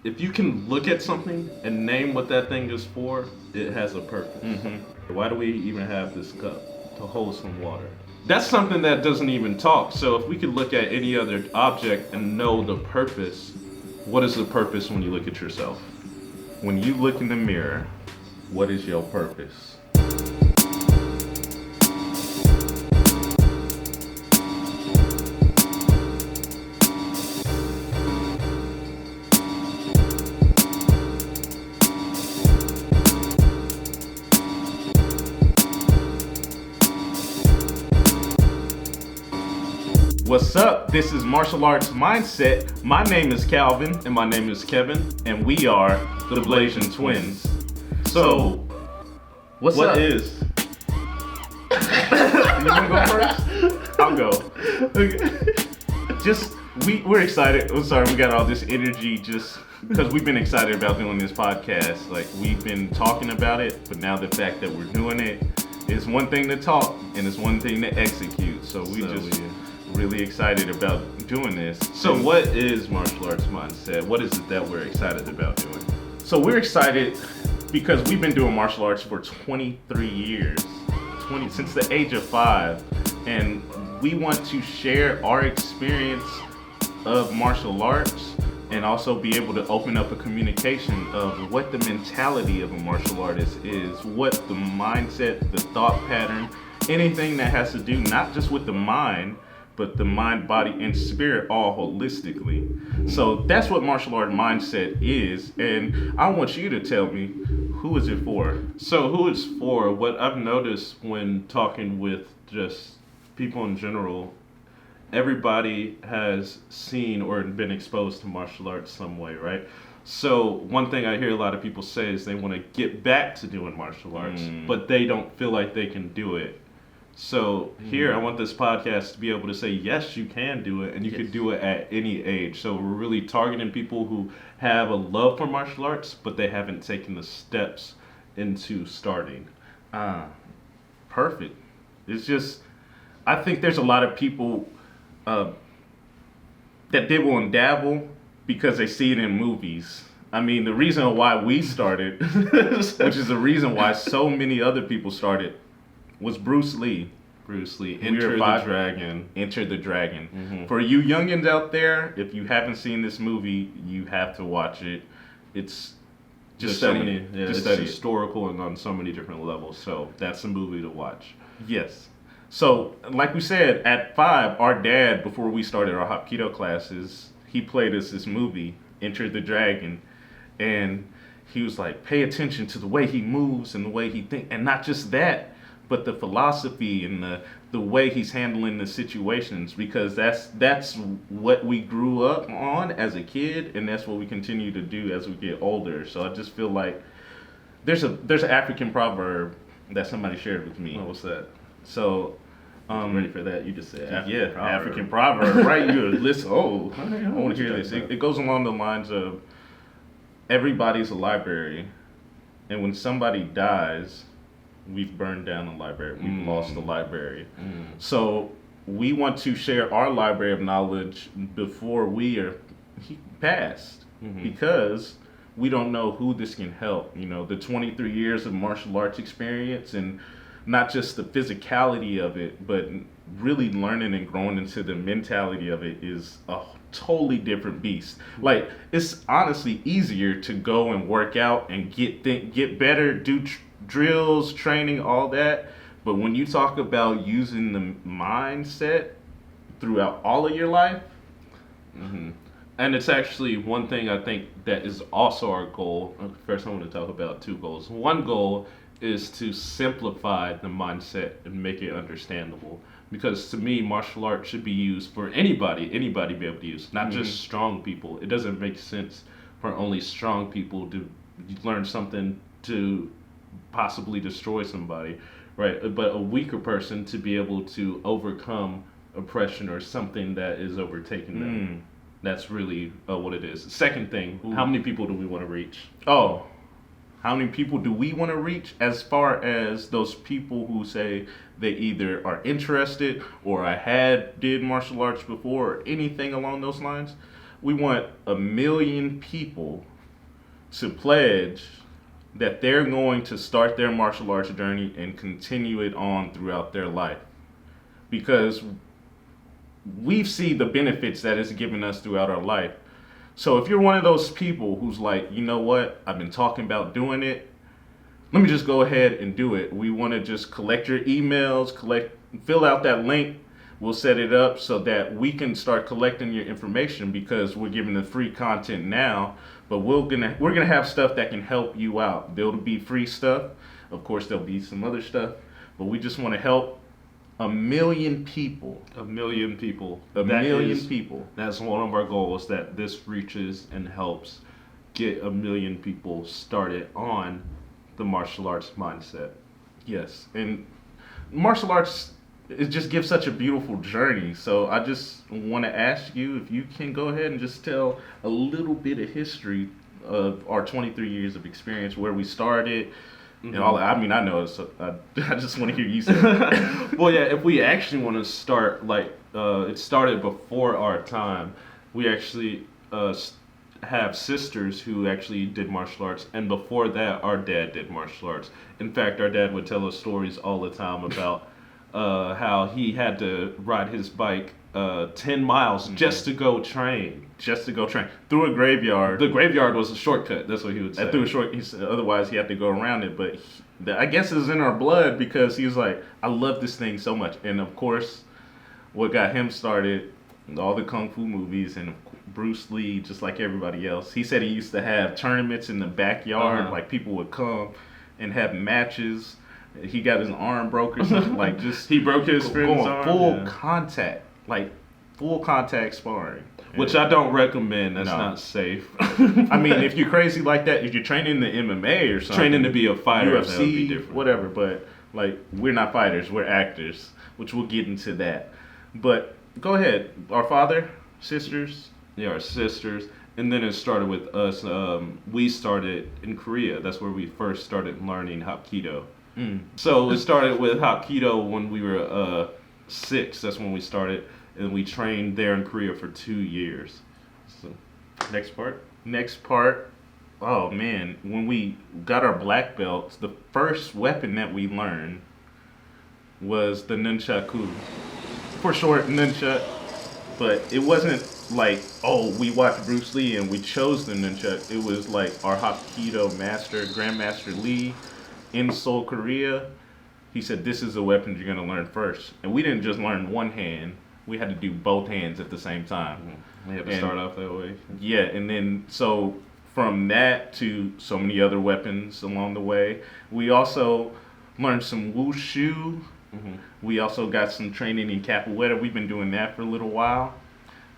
if you can look at something and name what that thing is for, it has a purpose. Why do we even have this cup? To hold some water. That's something that doesn't even talk. So if we could look at any other object and know the purpose, what is the purpose when you look at yourself? When you look in the mirror, what is your purpose? What's up? This is Martial Arts Mindset. My name is Calvin. And my name is Kevin. And we are the Blasian Twins. So, What what up? is? You wanna go first? I'll go. Okay. We're excited. I'm sorry, we got all this energy just because we've been excited about doing this podcast. Like, we've been talking about it, but now the fact that we're doing it is one thing to talk and it's one thing to execute. So we're really excited about doing this. So what is martial arts mindset? What is it that we're excited about doing? So we're excited because we've been doing martial arts for 23 years, since the age of 5, and we want to share our experience of martial arts and also be able to open up a communication of what the mentality of a martial artist is, what the mindset, the thought pattern, anything that has to do not just with the mind, but the mind, body, and spirit all holistically. So that's what martial art mindset is, and I want you to tell me, who is it for? So who it's for, what I've noticed when talking with just people in general, everybody has seen or been exposed to martial arts some way, right? So one thing I hear a lot of people say is they want to get back to doing martial arts, but they don't feel like they can do it. So here, I want this podcast to be able to say, yes, you can do it, and you can do it at any age. So we're really targeting people who have a love for martial arts, but they haven't taken the steps into starting. Perfect. It's just, I think there's a lot of people that they will dabble because they see it in movies. I mean, the reason why we started, which is the reason why so many other people started, was Bruce Lee. Enter the Dragon. Enter the Dragon. Mm-hmm. For you youngins out there, if you haven't seen this movie, you have to watch it. It's just historical and on so many different levels. So that's a movie to watch. Yes. So, like we said, at 5, our dad, before we started our Hapkido classes, he played us this movie, Enter the Dragon, and he was like, pay attention to the way he moves and the way he thinks, and not just that, but the philosophy and the way he's handling the situations, because that's what we grew up on as a kid, and that's what we continue to do as we get older. So I just feel like there's an African proverb that somebody shared with me. Oh, what's that? So, ready for that? You just said African proverb, right? You listen. Oh, I want to hear this. It goes along the lines of everybody's a library, and when somebody dies, we've burned down the library. We've lost the library. So we want to share our library of knowledge before we are passed, because we don't know who this can help. You know, the 23 years of martial arts experience, and not just the physicality of it, but really learning and growing into the mentality of it is a totally different beast. Like, it's honestly easier to go and work out and get better, do drills, training, all that. But when you talk about using the mindset throughout all of your life, and it's actually one thing I think that is also our goal. First, I want to talk about 2 goals. One goal is to simplify the mindset and make it understandable. Because to me, martial arts should be used for anybody be able to use, not just strong people. It doesn't make sense for only strong people to learn something to possibly destroy somebody, right? But a weaker person to be able to overcome oppression or something that is overtaking them. That's really what it is. Second thing, how many people do we want to reach? How many people do we want to reach as far as those people who say they either are interested or did martial arts before or anything along those lines? we want 1,000,000 people to pledge that they're going to start their martial arts journey and continue it on throughout their life. Because we see the benefits that it's given us throughout our life. So if you're one of those people who's like, you know what, I've been talking about doing it, let me just go ahead and do it. We want to just collect your emails, fill out that link. We'll set it up so that we can start collecting your information because we're giving the free content now. But we're gonna have stuff that can help you out. There'll be free stuff. Of course, there'll be some other stuff. But we just want to help 1,000,000 people. 1,000,000 people. 1,000,000 people. That's one of our goals, that this reaches and helps get 1,000,000 people started on the martial arts mindset. Yes, and martial arts, it just gives such a beautiful journey. So I just want to ask you if you can go ahead and just tell a little bit of history of our 23 years of experience, where we started, and all. I mean, I know it, so I just want to hear you say it. Well, yeah, if we actually want to start, it started before our time. We actually have sisters who actually did martial arts, and before that, our dad did martial arts. In fact, our dad would tell us stories all the time about how he had to ride his bike 10 miles just to go train. Just to go train through a graveyard. The graveyard was a shortcut. That's what he would say. He said, otherwise he had to go around it. But I guess it was in our blood because he was like, I love this thing so much. And of course, what got him started, all the kung fu movies and Bruce Lee, just like everybody else. He said he used to have tournaments in the backyard. Like people would come and have matches. He got his arm broke or something. Like just he broke his friend's arm. Full contact, like full contact sparring. Which I don't recommend. That's not safe. I mean, if you're crazy like that, if you're training the MMA or something, training to be a fighter, UFC, that would be different. Whatever. But like, we're not fighters. We're actors, which we'll get into that. But go ahead. Our father, sisters. Yeah, our sisters. And then it started with us. We started in Korea. That's where we first started learning Hapkido. So it started with Hapkido when we were 6. That's when we started. And we trained there in Korea for 2 years. So, next part. Oh man, when we got our black belts, the first weapon that we learned was the nunchaku. For short, nunchuk. But it wasn't like, oh, we watched Bruce Lee and we chose the nunchuk. It was like our Hapkido master, Grandmaster Lee in Seoul, Korea. He said, this is the weapon you're gonna learn first. And we didn't just learn one hand. We had to do both hands at the same time. We had to start off that way. Yeah, and then so from that to so many other weapons along the way. We also learned some wushu. We also got some training in capoeira. We've been doing that for a little while,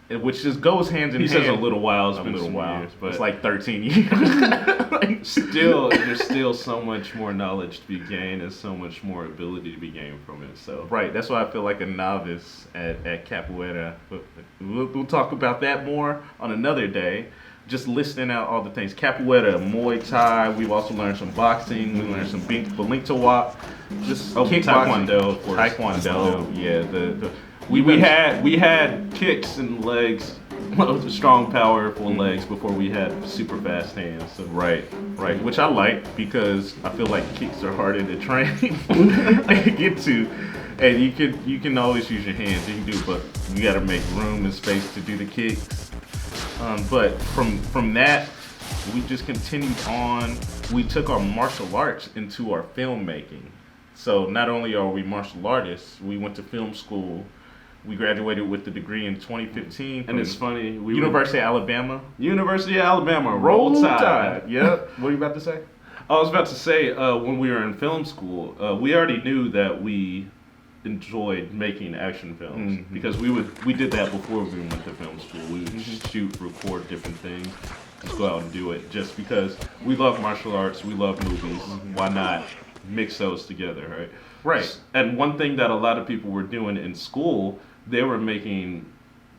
which just goes hand in hand. He says a little while. It's a been little some while, years, but it's like 13 years. There's still so much more knowledge to be gained and so much more ability to be gained from it. So right, that's why I feel like a novice at capoeira. But we'll talk about that more on another day. Just listing out all the things. Capoeira, Muay Thai. We've also learned some boxing. We learned some Balintawak. Just Taekwondo, of course. Taekwondo. Yeah. We had kicks and legs, strong, powerful legs before we had super fast hands. So. Right. Which I like because I feel like kicks are harder to train and get to. And you can always use your hands. You can do, but you got to make room and space to do the kicks. But from that, we just continued on. We took our martial arts into our filmmaking. So not only are we martial artists, we went to film school. We graduated with the degree in 2015. And it's funny. University of Alabama. Roll Tide. Yep. What are you about to say? I was about to say, when we were in film school, we already knew that we enjoyed making action films because we did that before we went to film school. We would shoot, record different things, just go out and do it. Just because we love martial arts, we love movies. Why not mix those together, right? Right. And one thing that a lot of people were doing in school, they were making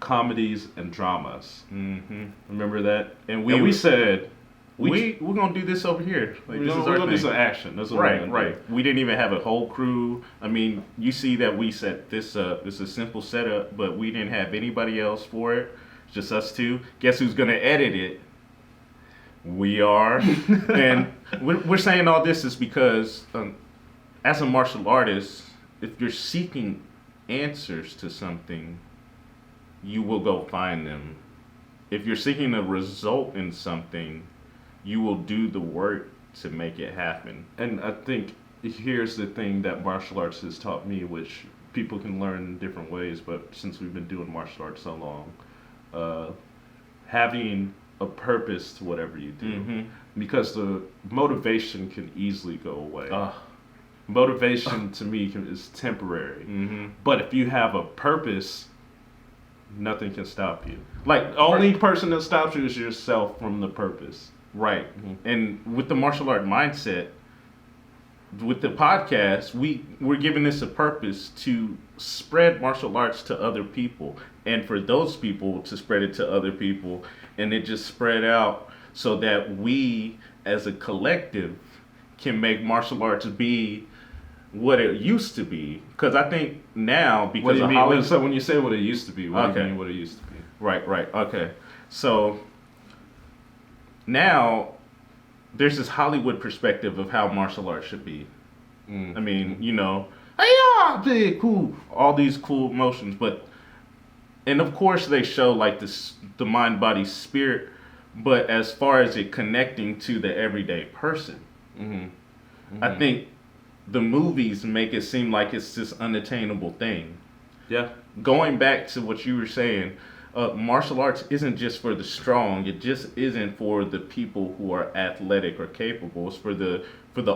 comedies and dramas. Remember that? And we said, we're gonna do this over here. Like, we're gonna do some action. That's what we're gonna do. We didn't even have a whole crew. I mean, you see that we set this up. It's a simple setup, but we didn't have anybody else for it. It's just us two. Guess who's gonna edit it? We are. And we're saying all this is because as a martial artist, if you're seeking answers to something, you will go find them. If you're seeking a result in something, you will do the work to make it happen. And I think here's the thing that martial arts has taught me, which people can learn in different ways, but since we've been doing martial arts so long, having a purpose to whatever you do, because the motivation can easily go away. Motivation to me is temporary, but if you have a purpose, nothing can stop you. Like, the only person that stops you is yourself from the purpose. Right. And with the martial art mindset, with the podcast, we're giving this a purpose to spread martial arts to other people, and for those people to spread it to other people, and it just spread out so that we as a collective can make martial arts be what it used to be. Because I think now, because What do you of mean? Hollywood, So when you say what it used to be, what do you Okay. mean what it used to be? right, okay. So now there's this Hollywood perspective of how martial arts should be. I mean, you know, hey, yeah, big, cool, all these cool emotions, but, and of course they show like this, the mind, body, spirit, but as far as it connecting to the everyday person, I think the movies make it seem like it's this unattainable thing. Yeah. Going back to what you were saying, martial arts isn't just for the strong. It just isn't for the people who are athletic or capable. It's for the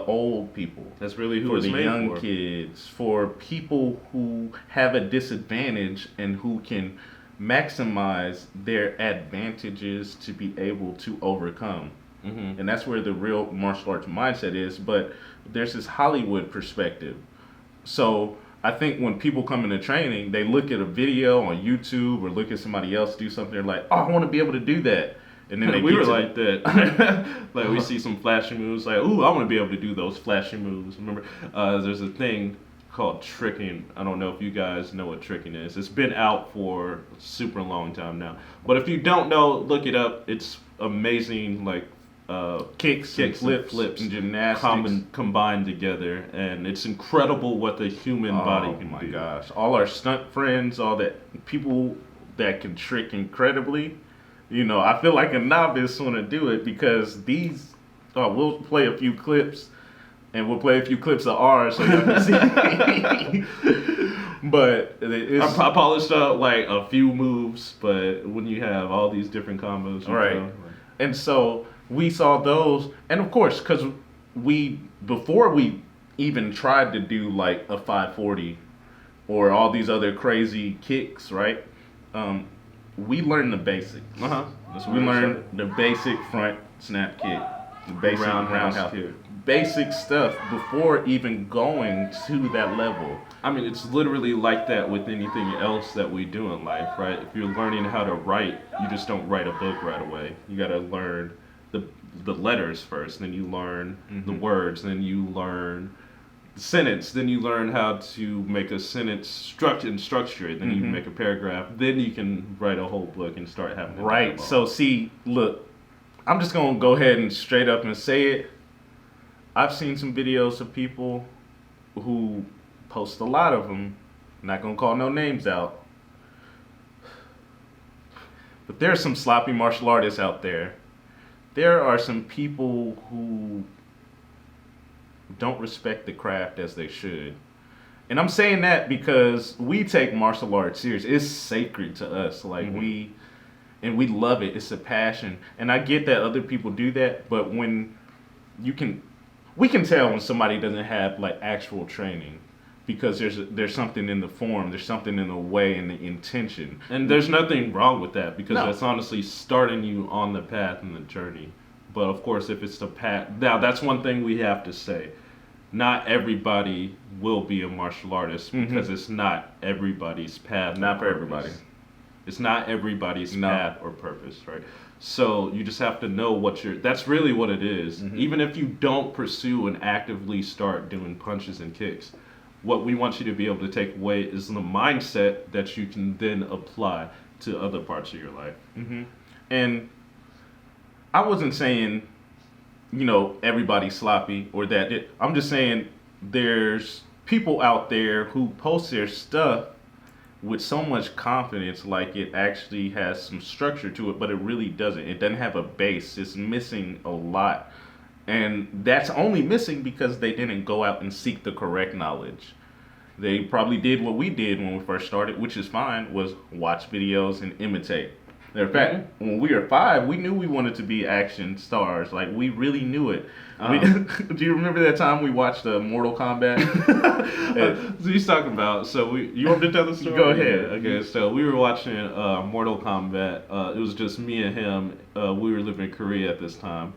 old people. That's really who for it's the made young for. kids, for people who have a disadvantage and who can maximize their advantages to be able to overcome. And that's where the real martial arts mindset is. But there's this Hollywood perspective. So I think when people come into training, they look at a video on YouTube or look at somebody else do something. They're like, "Oh, I want to be able to do that." And then they we get were to- like that. Like, we see some flashy moves, like, ooh, I want to be able to do those flashy moves. Remember, there's a thing called tricking. I don't know if you guys know what tricking is. It's been out for a super long time now. But if you don't know, look it up. It's amazing, like, kicks and flips and gymnastics. Combined together, and it's incredible what the human body can do. Oh my gosh! All our stunt friends, all that people that can trick incredibly. You know, I feel like a novice when I do it because these. We'll play a few clips, and we'll play a few clips of ours so y'all can see. But it's I polished up like a few moves, but when you have all these different combos, you Right. know, And so we saw those, and of course, because before we even tried to do like a 540 or all these other crazy kicks, right? We learned the basics. That's We learned the basic front snap kick, the basic roundhouse kick. basic stuff before even going to that level. I mean, it's literally like that with anything else that we do in life, right? If you're learning how to write, you just don't write a book right away. You got to learn the letters first, then you learn the words, then you learn the sentence, then you learn how to make a sentence structure it, then you make a paragraph, then you can write a whole book and start having a Right. dialogue. So see, look, I'm just gonna go ahead and straight up and say it. I've seen some videos of people who post a lot of them. Not gonna call no names out, but there's some sloppy martial artists out there. There are some people who don't respect the craft as they should. And I'm saying that because we take martial arts serious. It's sacred to us. Like we love it. It's a passion. And I get that other people do that, but when we can tell when somebody doesn't have like actual training because there's something in the form, there's something in the way and the intention. And there's nothing wrong with that because No. that's honestly starting you on the path and the journey. But of course, if it's the path, now that's one thing we have to say. Not everybody will be a martial artist because it's not everybody's path. Not or for purpose. everybody. It's not everybody's No. path or purpose, right? So you just have to know that's really what it is. Even if you don't pursue and actively start doing punches and kicks, what we want you to be able to take away is the mindset that you can then apply to other parts of your life. And I wasn't saying, everybody's sloppy or that. I'm just saying there's people out there who post their stuff with so much confidence, like it actually has some structure to it, but it really doesn't. It doesn't have a base. It's missing a lot. And that's only missing because they didn't go out and seek the correct knowledge. They probably did what we did when we first started, which is fine, was watch videos and imitate. In fact, when we were 5, we knew we wanted to be action stars. Like, we really knew it. Do you remember that time we watched Mortal Kombat? So he's talking about, you want me to tell the story? Go ahead. Okay, so we were watching Mortal Kombat. It was just me and him. We were living in Korea at this time.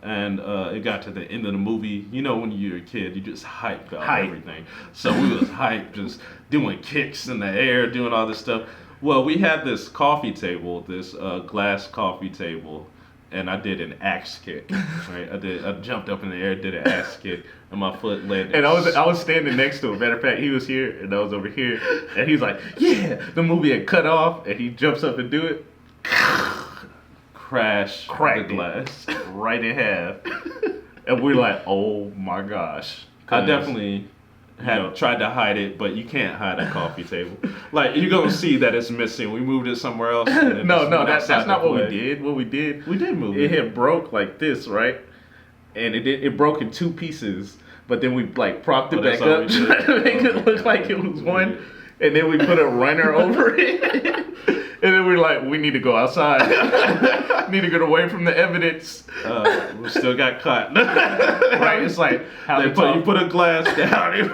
And it got to the end of the movie. You know, when you're a kid, you just hype about everything. So we was hyped, just doing kicks in the air, doing all this stuff. Well, we had this coffee table, this glass coffee table, and I did an axe kick. Right, I jumped up in the air, did an axe kick, and my foot landed. And I was standing next to him. Matter of fact, he was here, and I was over here, and he's like, "Yeah." The movie had cut off, and he jumps up and do it. Crash Cracked the glass right in half, and we're like, "Oh my gosh!" I definitely had tried to hide it, but you can't hide a coffee table. Like, you're gonna see that it's missing. We moved it somewhere else. No, that's not what we did. What we did move it. It had broke like this, right? And it broke in 2 pieces. But then we like propped it back up, trying to make it look like it was one. And then we put a runner over it. And then we're like, we need to go outside. Need to get away from the evidence. We still got caught. Right? It's like how you put a glass down.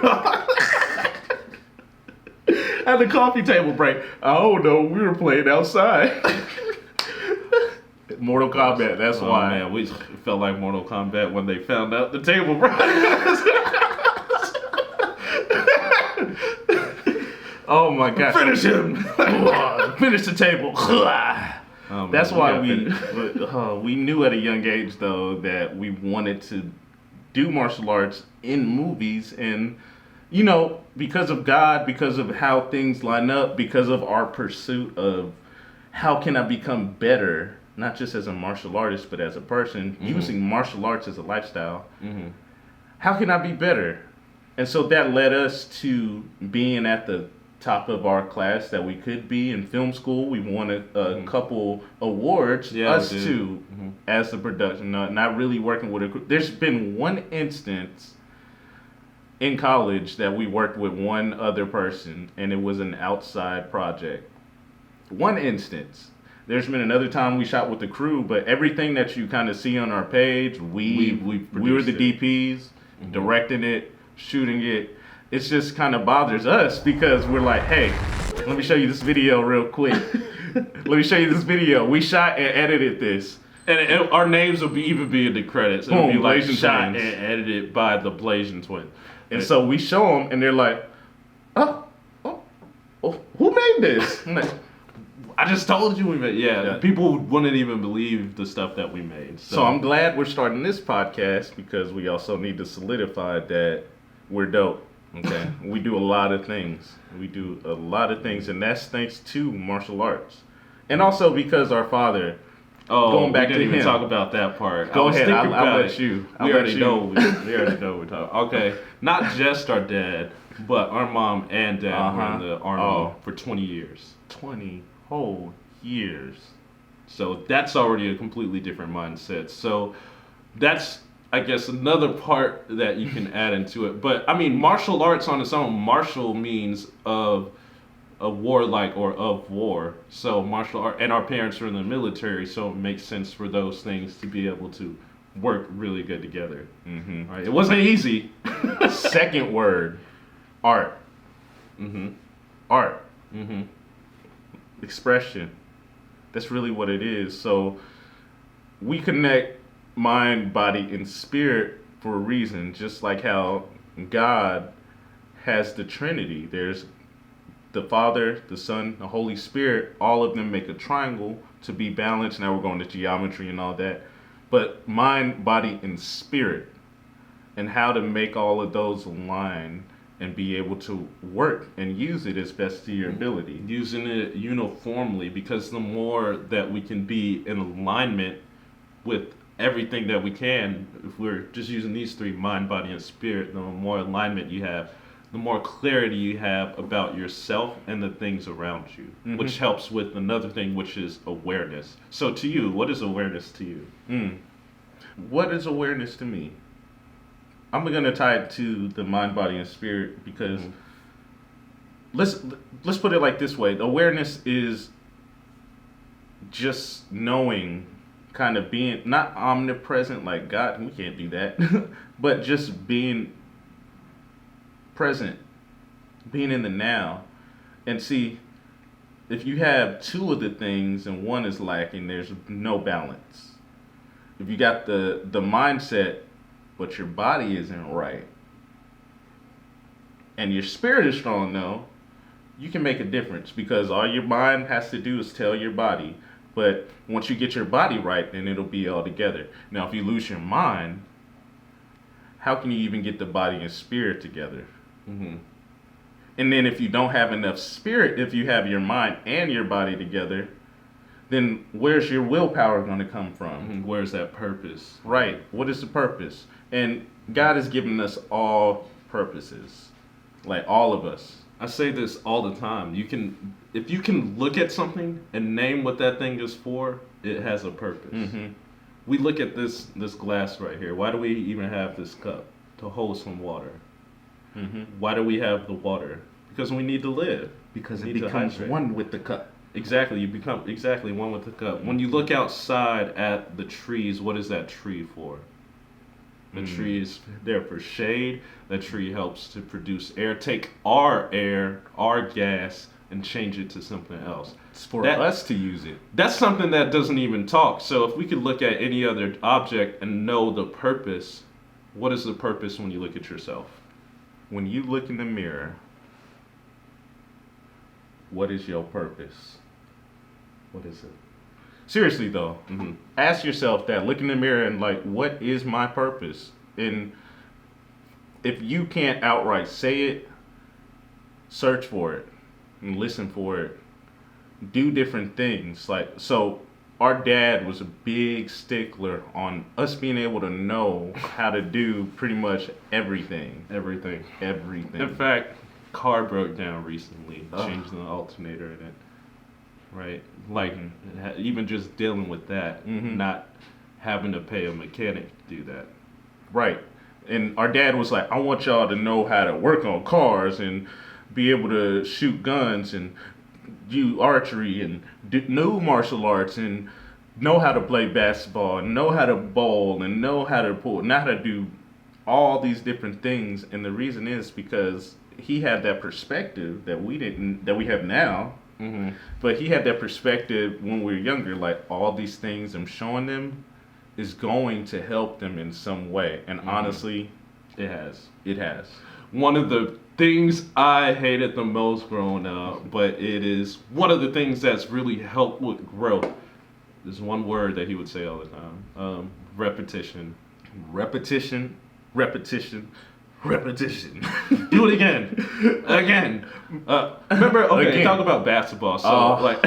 How the coffee table break. Oh no, we were playing outside. Mortal Kombat, that's why. Man, we felt like Mortal Kombat when they found out the table broke. Oh my God! Finish him! Finish the table. That's why we knew at a young age though that we wanted to do martial arts in movies, and because of God, because of how things line up, because of our pursuit of how can I become better, not just as a martial artist but as a person, using martial arts as a lifestyle. How can I be better? And so that led us to being at the top of our class that we could be in film school. We won a couple awards, us two, as the production, not really working with a group. There's been one instance in college that we worked with one other person, and it was an outside project. One instance. There's been another time we shot with the crew, but everything that you kind of see on our page, we were the DPs, directing it, shooting it. It just kind of bothers us because we're like, hey, let me show you this video real quick. Let me show you this video. We shot and edited this. And our names will even be in the credits. It'll be like Blasian shot twins. and edited by the Blasian twins. And so we show them, and they're like, oh, who made this? I'm like, I just told you we made. Yeah, people wouldn't even believe the stuff that we made. So I'm glad we're starting this podcast because we also need to solidify that we're dope. Okay, we do a lot of things. And that's thanks to martial arts, and also because our father. Going back to him. Talk about that part. Go ahead. I'll let you. We already know we're talking. Okay, not just our dad, but our mom and dad were in the army for 20 years. 20 whole years. So that's already a completely different mindset. So that's, I guess, another part that you can add into it. But I mean, martial arts on its own, martial means of a warlike or of war. So martial art, and our parents are in the military, so it makes sense for those things to be able to work really good together. Right? It wasn't easy. Second word, art. Art. Expression. That's really what it is. So we connect mind, body, and spirit for a reason, just like how God has the Trinity. There's the Father, the Son, the Holy Spirit, all of them make a triangle to be balanced. Now we're going to geometry and all that. But mind, body, and spirit, and how to make all of those align and be able to work and use it as best to your ability. Using it uniformly, because the more that we can be in alignment with everything that we can, if we're just using these three, mind, body, and spirit, the more alignment you have, the more clarity you have about yourself and the things around you, which helps with another thing, which is awareness. So to you, what is awareness to you? What is awareness to me? I'm going to tie it to the mind, body, and spirit, because let's put it like this way. Awareness is just knowing, kind of being, not omnipresent like God, we can't do that, but just being present, being in the now. And see, if you have two of the things and one is lacking, there's no balance. If you got the mindset, but your body isn't right, and your spirit is strong, though, you can make a difference, because all your mind has to do is tell your body. But once you get your body right, then it'll be all together. Now, if you lose your mind, how can you even get the body and spirit together? And then if you don't have enough spirit, if you have your mind and your body together, then where's your willpower going to come from? Where's that purpose? Right. What is the purpose? And God has given us all purposes, like all of us. I say this all the time. If you can look at something and name what that thing is for, it has a purpose. We look at this glass right here. Why do we even have this cup? To hold some water. Why do we have the water? Because we need to live. Because it becomes one with the cup. Exactly, you become exactly one with the cup. When you look outside at the trees, what is that tree for? The tree is there for shade. That tree helps to produce air. Take our air, our gas, and change it to something else. It's for us to use it. That's something that doesn't even talk. So if we could look at any other object and know the purpose, what is the purpose when you look at yourself? When you look in the mirror, what is your purpose? What is it? Seriously though, ask yourself that. Look in the mirror and like, what is my purpose? And if you can't outright say it, search for it and listen for it. Do different things. Like, so our dad was a big stickler on us being able to know how to do pretty much everything. Everything. In fact, car broke down recently, changing the alternator in it. Right? Like, even just dealing with that, not having to pay a mechanic to do that. Right. And our dad was like, I want y'all to know how to work on cars and be able to shoot guns and do archery and know martial arts and know how to play basketball and know how to bowl and know how to pull, know how to do all these different things. And the reason is because he had that perspective that we have now. But he had that perspective when we were younger, like all these things I'm showing them is going to help them in some way. And honestly, it has. One of the things I hated the most growing up, but it is one of the things that's really helped with growth. There's one word that he would say all the time. Repetition. Repetition. Do it again. Remember? Okay, again. Talk about basketball. So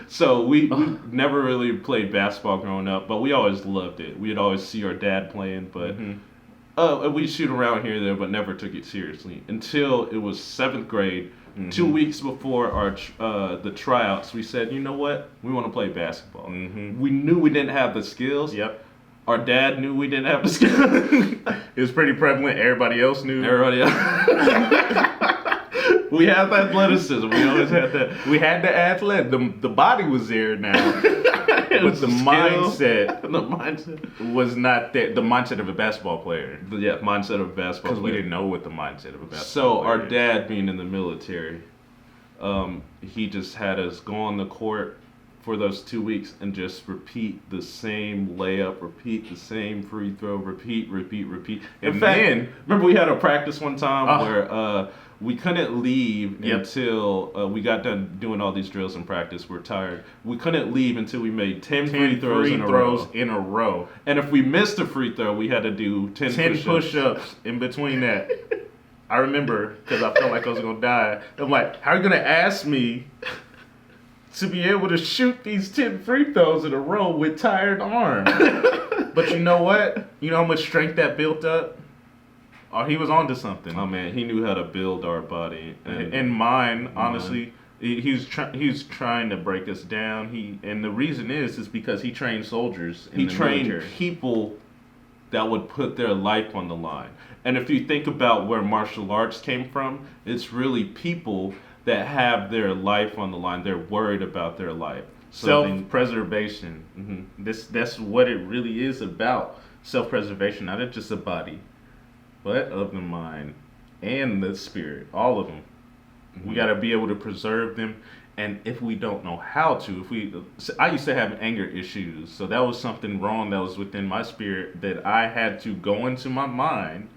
so we never really played basketball growing up, but we always loved it. We'd always see our dad playing, but we'd shoot around here and there, but never took it seriously until it was 7th grade. 2 weeks before our the tryouts, we said, you know what? We want to play basketball. We knew we didn't have the skills. Yep. Our dad knew we didn't have the skills. It was pretty prevalent. Everybody else knew. We had the athleticism. We always had that. We had the athletic. The body was there now. But the mindset was not there. The mindset of a basketball player. Yeah, mindset of a basketball player. Because we didn't know what the mindset of a basketball so player our dad being in the military, he just had us go on the court for those 2 weeks and just repeat the same layup, repeat the same free throw, repeat. In fact, remember we had a practice one time where we couldn't leave until we got done doing all these drills in practice. We're tired. We couldn't leave until we made 10 free throws in a row. And if we missed a free throw, we had to do 10 push-ups in between that. I remember because I felt like I was gonna die. I'm like, how are you gonna ask me to be able to shoot these 10 free throws in a row with tired arms? But you know what? You know how much strength that built up? Oh, he was onto something. Oh man, he knew how to build our body. And mine, honestly, he was trying to break us down. And the reason is because he trained soldiers. He trained people that would put their life on the line. And if you think about where martial arts came from, it's really people that have their life on the line. They're worried about their life. Self-preservation. That's what it really is about. Self-preservation, not just the body, but of the mind and the spirit, all of them. We got to be able to preserve them. And if we don't know how to, I used to have anger issues, so that was something wrong that was within my spirit that I had to go into my mind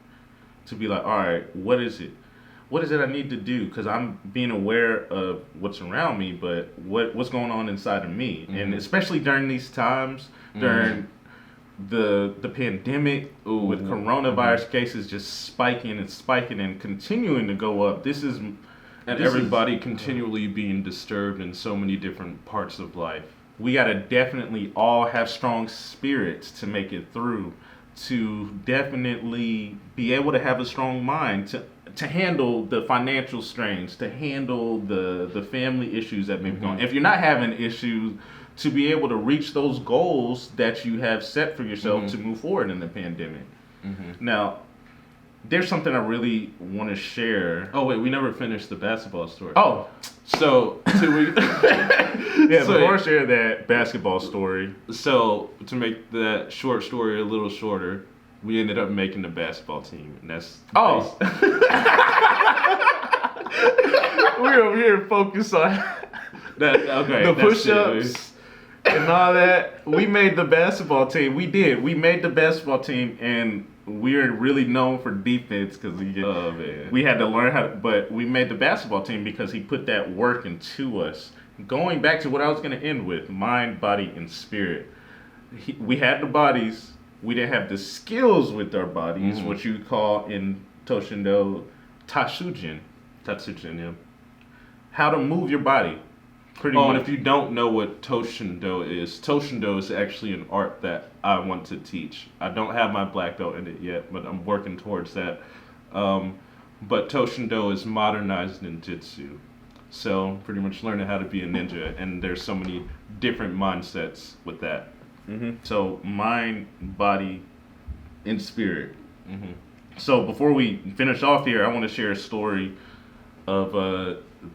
to be like, all right, what is it? What is it I need to do? Because I'm being aware of what's around me, but what's going on inside of me? And especially during these times, during the pandemic, with coronavirus cases just spiking and continuing to go up. Everybody continually being disturbed in so many different parts of life. We got to definitely all have strong spirits to make it through, to definitely be able to have a strong mind to handle the financial strains, to handle the family issues that may be going on. If you're not having issues, to be able to reach those goals that you have set for yourself to move forward in the pandemic. Now, there's something I really want to share. Oh wait, we never finished the basketball story. Oh, so before I share that basketball story. So to make that short story a little shorter, we ended up making the basketball team, and that's we're over here focused on the push-ups and all that. We made the basketball team. We did. We made the basketball team, and we're really known for defense because we had to learn how. But we made the basketball team because he put that work into us. Going back to what I was going to end with, mind, body, and spirit. We had the bodies. We didn't have the skills with our bodies, what you call in Toshindo Tatsujin. Yeah. How to move your body. Pretty much. And if you don't know what Toshindo is actually an art that I want to teach. I don't have my black belt in it yet, but I'm working towards that. But Toshindo is modernized ninjutsu. So pretty much learning how to be a ninja, and there's so many different mindsets with that. So mind, body, and spirit. So before we finish off here, I want to share a story of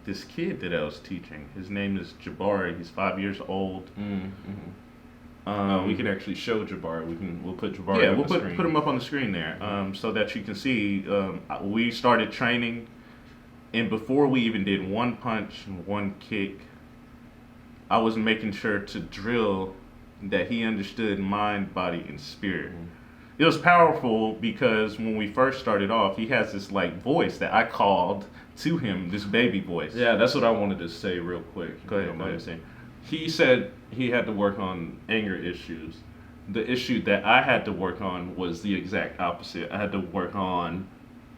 this kid that I was teaching. His name is Jabari. He's 5 years old. We can actually show Jabari. We'll put Jabari. Yeah, on we'll the screen. put him up on the screen there, so that you can see. We started training, and before we even did one punch and one kick, I was making sure to drill that he understood mind, body, and spirit. It was powerful because when we first started off, he has this like voice that I called to him, this baby voice. Yeah, that's what I wanted to say real quick. Go ahead. He said he had to work on anger issues. The issue that I had to work on was the exact opposite. I had to work on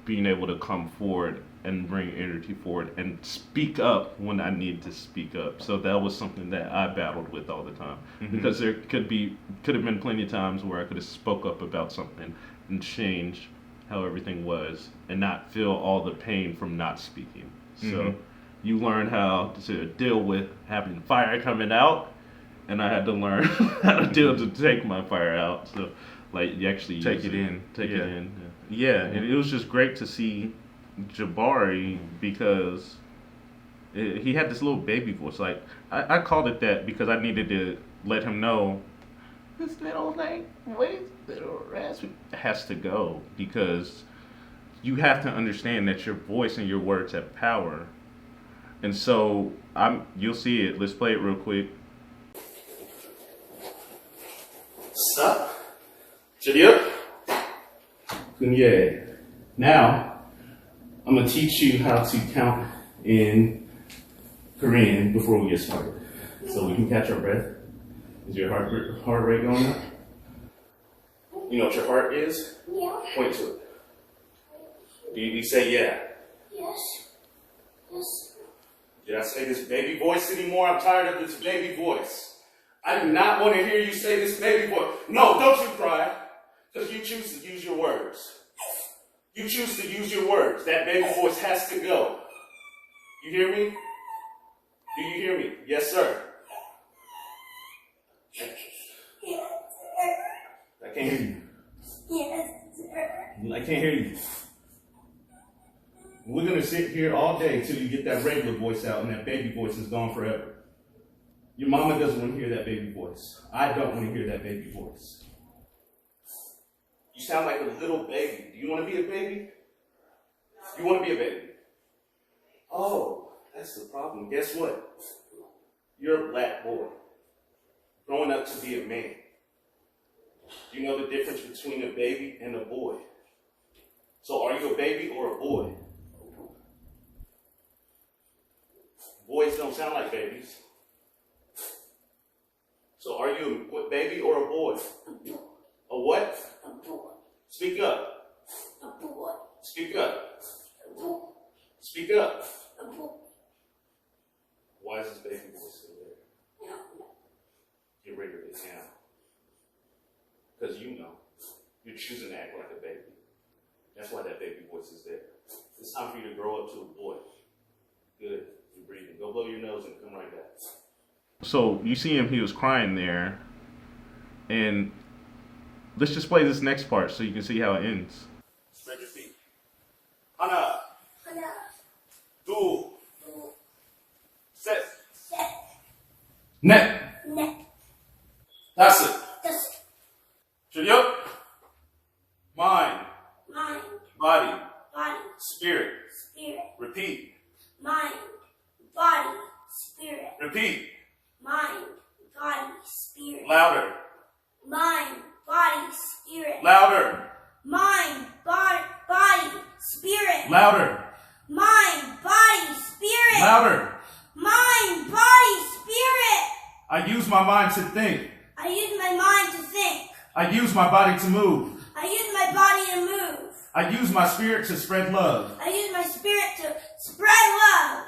being able to come forward and bring energy forward and speak up when I need to speak up. So that was something that I battled with all the time. Because there could have been plenty of times where I could have spoke up about something and changed how everything was and not feel all the pain from not speaking. So you learn how to deal with having fire coming out, and I had to learn how to deal to take my fire out. So like you actually take it in. Yeah, and it was just great to see Jabari because he had this little baby voice. Like I called it that because I needed to let him know this little raspy has to go, because you have to understand that your voice and your words have power. And so you'll see it. Let's play it real quick. Stop. Jadiuk. Kunye. Now, I'm going to teach you how to count in Korean before we get started. So we can catch our breath. Is your heart rate going up? You know what your heart is? Yeah. Point to it. You say yeah. Yes. Yes. Did I say this baby voice anymore? I'm tired of this baby voice. I do not want to hear you say this baby voice. No, don't you cry. Because you choose to use your words. You choose to use your words. That baby voice has to go. You hear me? Do you hear me? Yes, sir. Yes, I can't hear you. yes, sir. I can't hear you. We're going to sit here all day until you get that regular voice out and that baby voice is gone forever. Your mama doesn't want to hear that baby voice. I don't want to hear that baby voice. You sound like a little baby. Do you want to be a baby? You want to be a baby? Oh, that's the problem. Guess what? You're a black boy. Growing up to be a man. Do you know the difference between a baby and a boy? So are you a baby or a boy? Boys don't sound like babies. So are you a baby or a boy? A what? A boy. Speak up. A boy. Speak up. A boy. Speak up. A boy. Why is this baby voice still there? No. Get rid of it now. Because you know, you're choosing to act like a baby. That's why that baby voice is there. It's time for you to grow up to a boy. Good. You're breathing. Go blow your nose and come right back. So you see him, he was crying there. And let's just play this next part so you can see how it ends. Spread your feet. Hana. Hana. Do. Do. Set. Set. Net. Net. That's it. That's Shiryo. Mind. mind. Body. Body. Spirit. Spirit. Repeat. Mind. Body. Spirit. Repeat. Mind. Body. Spirit. Louder. Mind. Body. Spirit. Louder. Mind. Body. Spirit. Louder. Mind. Body. Spirit. Louder. Mind. Body. Spirit. I use my mind to think. I use my mind to think. I use my body to move. I use my body to move. I use my spirit to spread love. I use my spirit to spread love.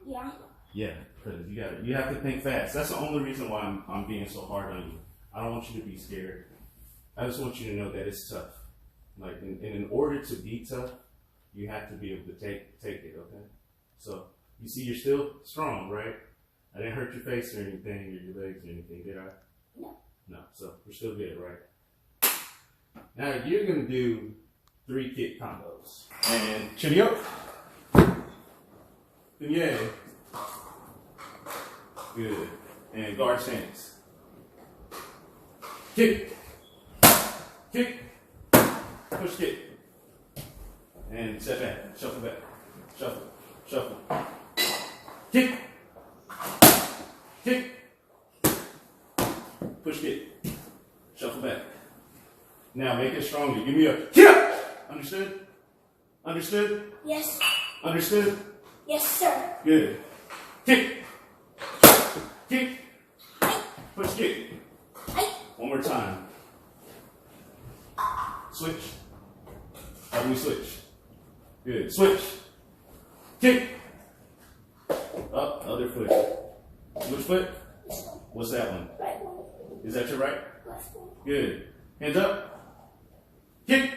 Yeah. Yeah, because you have to think fast. That's the only reason why I'm being so hard on you. I don't want you to be scared. I just want you to know that it's tough. Like, in order to be tough, you have to be able to take it, okay? So, you see you're still strong, right? I didn't hurt your face or anything, or your legs or anything, did I? No. No, so we're still good, right? Now, you're going to do 3 kick combos. And chinny up. Yeah. Good. And guard stance. Kick. Kick. Push kick. And step back. Shuffle back. Shuffle. Shuffle. Kick. Kick. Push kick. Shuffle back. Now make it stronger. Give me a kick. Understood? Understood? Yes. Understood? Yes, sir. Good. Kick. Kick. Push kick. One more time. Switch. How do we switch? Good. Switch. Kick. Up. Other foot. Which foot? What's that one? Right one. Is that your right? Left one. Good. Hands up. Kick.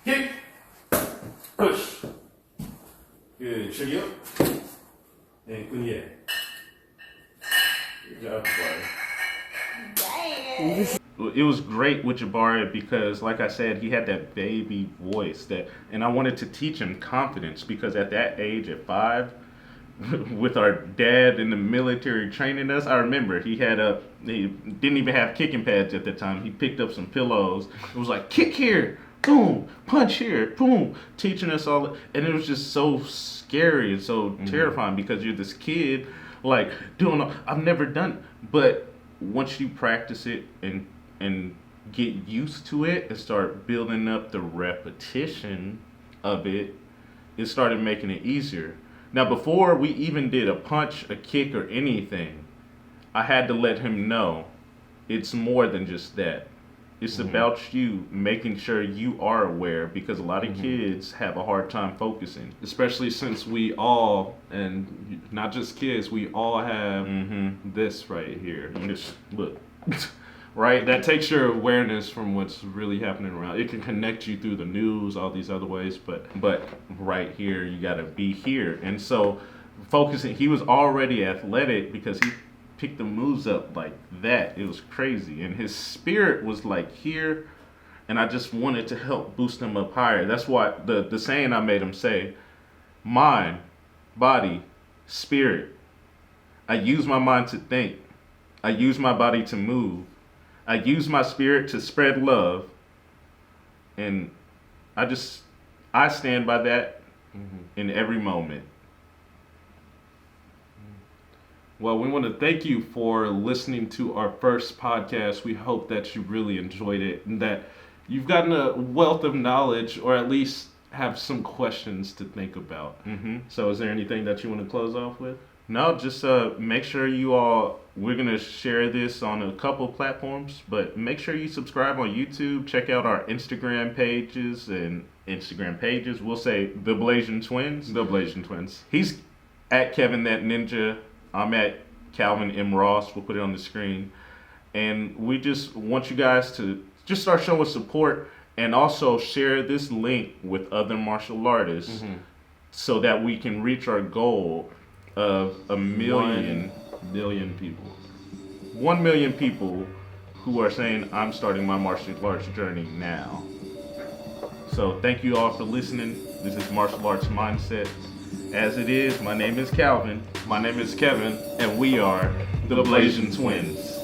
Kick. Push. Good. Shiryo. And kunye. Good job, buddy. It was great with Jabari because, like I said, he had that baby voice and I wanted to teach him confidence because at that age, at 5, with our dad in the military training us, I remember he didn't even have kicking pads at the time. He picked up some pillows. It was like, kick here, boom, punch here, boom, teaching us all. And it was just so scary and so terrifying because you're this kid, like, I've never done it. But once you practice it and get used to it and start building up the repetition of it, it started making it easier. Now, before we even did a punch, a kick, or anything, I had to let him know it's more than just that. It's about you making sure you are aware, because a lot of kids have a hard time focusing. Especially since we all, and not just kids, we all have this right here. Just look, right? That takes your awareness from what's really happening around. It can connect you through the news, all these other ways, but right here, you got to be here. And so focusing, he was already athletic because he picked the moves up like that. It was crazy. And his spirit was like here, and I just wanted to help boost him up higher. That's why the saying I made him say, mind, body, spirit. I use my mind to think. I use my body to move. I use my spirit to spread love. And I stand by that in every moment. Well, we want to thank you for listening to our first podcast. We hope that you really enjoyed it and that you've gotten a wealth of knowledge, or at least have some questions to think about. So is there anything that you want to close off with? No, just make sure you all, we're going to share this on a couple platforms, but make sure you subscribe on YouTube. Check out our Instagram pages. We'll say the Blasian Twins. The Blasian Twins. He's at Kevin That Ninja. I'm at Calvin M. Ross. We'll put it on the screen. And we just want you guys to just start showing support, and also share this link with other martial artists so that we can reach our goal of 1 million people. 1 million people who are saying, I'm starting my martial arts journey now. So thank you all for listening. This is Martial Arts Mindset. As it is, my name is Calvin. My name is Kevin. And we are the Blasian Twins.